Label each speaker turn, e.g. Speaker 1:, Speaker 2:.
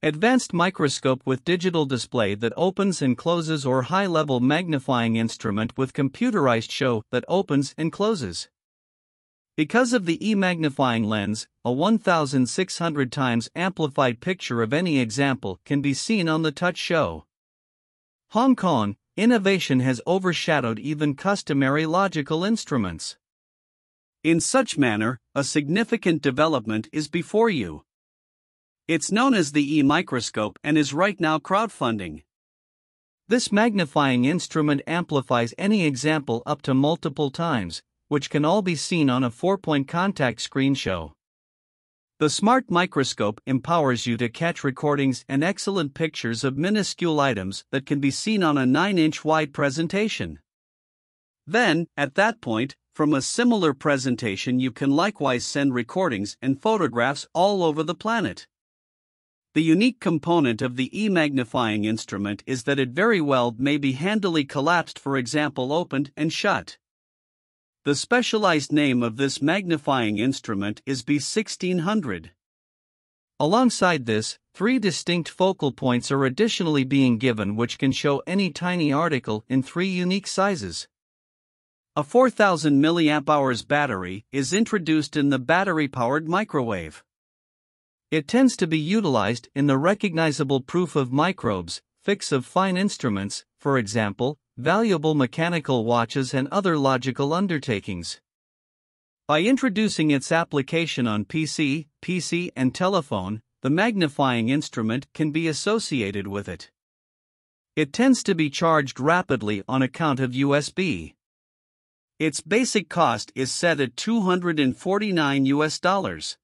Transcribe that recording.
Speaker 1: Advanced microscope with digital display that opens and closes, or high-level magnifying instrument with computerized show that opens and closes. Because of the e-magnifying lens, a 1600 times amplified picture of any example can be seen on the touch show. Hong Kong, innovation has overshadowed even customary logical instruments. In such manner, a significant development is before you. It's known as the eMicroscope and is right now crowdfunding. This magnifying instrument amplifies any example up to multiple times, which can all be seen on a 4-point contact screen show. The Smart Microscope empowers you to catch recordings and excellent pictures of minuscule items that can be seen on a 9-inch wide presentation. Then, at that point, from a similar presentation you can likewise send recordings and photographs all over the planet. The unique component of the e-magnifying instrument is that it very well may be handily collapsed, for example opened and shut. The specialized name of this magnifying instrument is B1600. Alongside this, 3 distinct focal points are additionally being given which can show any tiny article in 3 unique sizes. A 4000 mAh battery is introduced in the battery-powered microwave. It tends to be utilized in the recognizable proof of microbes, fix of fine instruments, for example, valuable mechanical watches and other logical undertakings. By introducing its application on PC, and telephone, the magnifying instrument can be associated with it. It tends to be charged rapidly on account of USB. Its basic cost is set at $249.